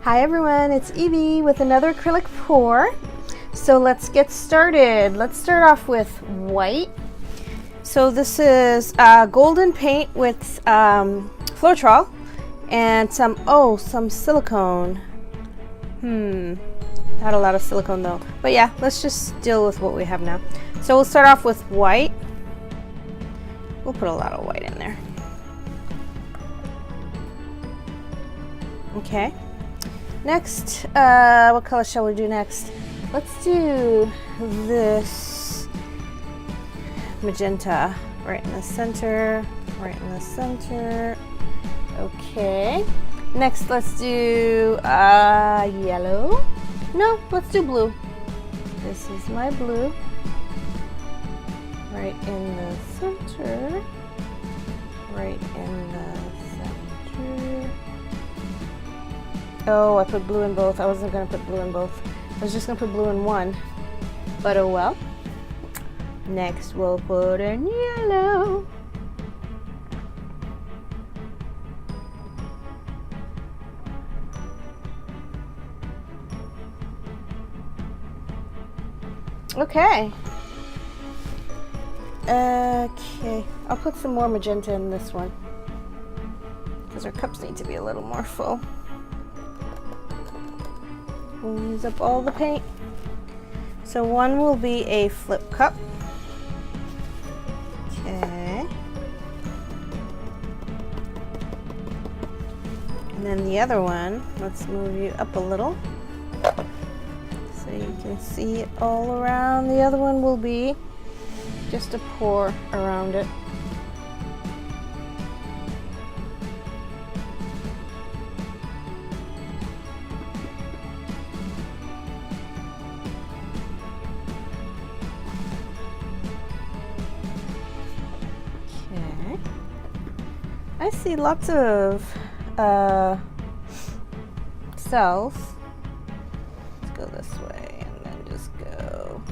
Hi everyone, it's Evie with another acrylic pour. So let's get started. Let's start off with white. So this is golden paint with Floetrol and some silicone. Not a lot of silicone though. But yeah, let's just deal with what we have now. So we'll start off with white. We'll put a lot of white in there. Okay. Next, what color shall we do next? Let's do this magenta right in the center, right in the center. Okay. Next, let's do yellow. No, let's do blue. This is my blue. Right in the center. Right in the center. Oh, I put blue in both. I wasn't going to put blue in both. I was just going to put blue in one. But oh well. Next, we'll put in yellow. Okay. Okay. I'll put some more magenta in this one, because our cups need to be a little more full. We'll use up all the paint. So one will be a flip cup. Okay. And then the other one, let's move you up a little so you can see it all around. The other one will be just a pour around it. I see lots of cells. Let's go this way and then just go.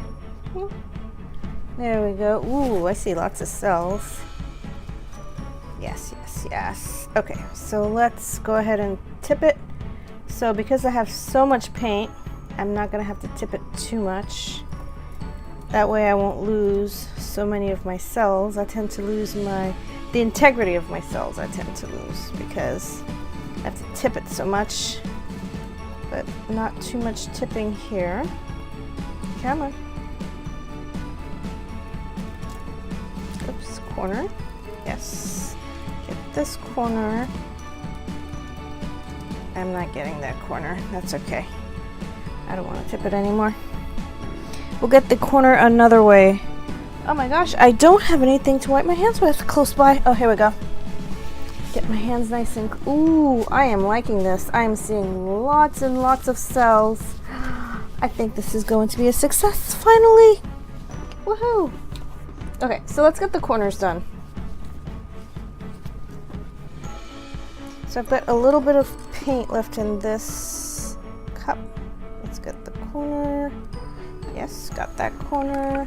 There we go. Ooh, I see lots of cells. Yes, yes, yes. Okay, so let's go ahead and tip it. So because I have so much paint, I'm not gonna have to tip it too much. That way I won't lose so many of my cells. I tend to lose the integrity of my cells. I tend to lose because I have to tip it so much, but not too much tipping here. Come on. Oops, corner. Yes. Get this corner. I'm not getting that corner. That's okay. I don't want to tip it anymore. We'll get the corner another way. Oh my gosh, I don't have anything to wipe my hands with close by. Oh, here we go. Get my hands nice and... Ooh, I am liking this. I am seeing lots and lots of cells. I think this is going to be a success, finally. Woohoo! Okay, so let's get the corners done. So I've got a little bit of paint left in this cup. Let's get the corner. Yes, got that corner.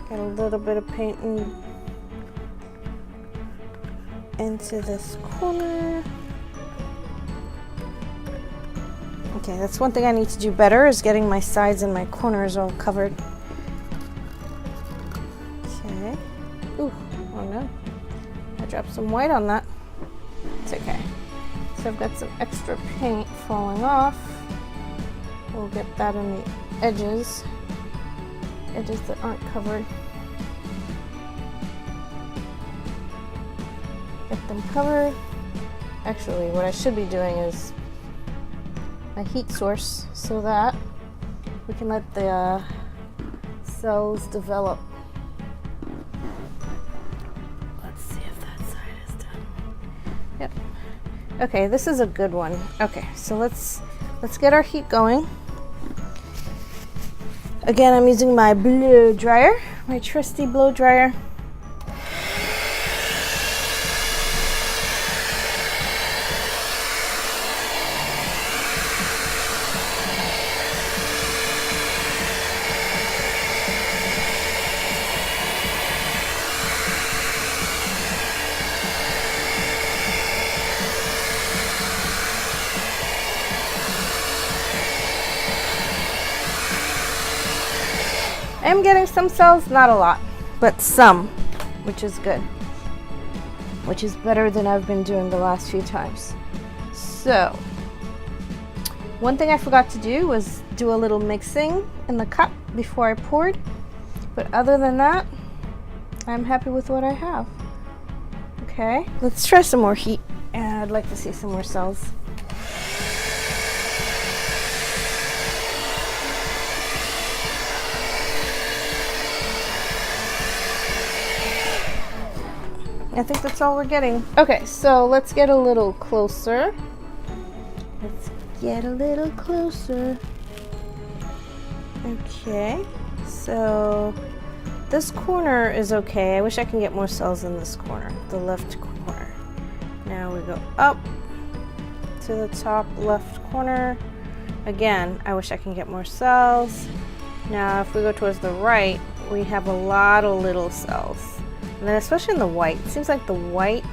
Got a little bit of paint into this corner. Okay, that's one thing I need to do better, is getting my sides and my corners all covered. Okay. Ooh, oh no. I dropped some white on that. It's okay. So I've got some extra paint falling off. We'll get that in the edges that aren't covered. Get them covered. Actually, what I should be doing is my heat source so that we can let the cells develop. Let's see if that side is done. Yep. Okay, this is a good one. Okay, so let's get our heat going. Again, I'm using my blow dryer, my trusty blow dryer. I am getting some cells, not a lot, but some, which is good. Which is better than I've been doing the last few times. So, one thing I forgot to do was do a little mixing in the cup before I poured. But other than that, I'm happy with what I have. Okay, let's try some more heat. And I'd like to see some more cells. I think that's all we're getting. Okay, so let's get a little closer. Let's get a little closer. Okay, so this corner is okay. I wish I can get more cells in this corner, the left corner. Now we go up to the top left corner. Again, I wish I can get more cells. Now if we go towards the right, we have a lot of little cells. And then especially in the white, it seems like the white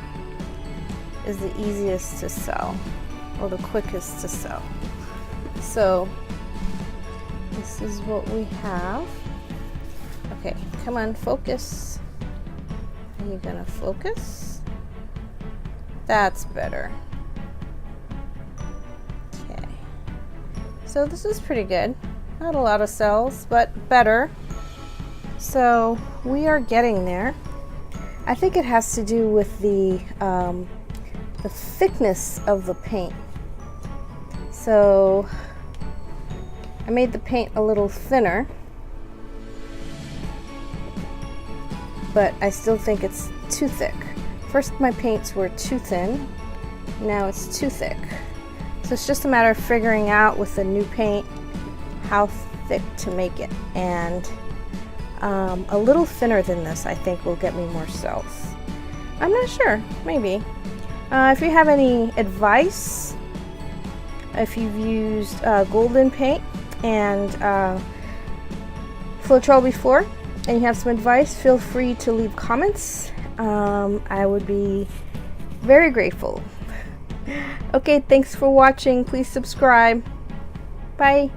is the easiest to sell, or the quickest to sell. So this is what we have. Okay, come on, focus. Are you gonna focus? That's better. Okay, so this is pretty good. Not a lot of cells, but better. So we are getting there. I think it has to do with the thickness of the paint. So I made the paint a little thinner, but I still think it's too thick. First my paints were too thin, now it's too thick. So it's just a matter of figuring out with the new paint how thick to make it. And a little thinner than this I think will get me more cells. I'm not sure, maybe. If you have any advice, if you've used golden paint and Floetrol before and you have some advice, feel free to leave comments. I would be very grateful. Okay, thanks for watching. Please subscribe. Bye.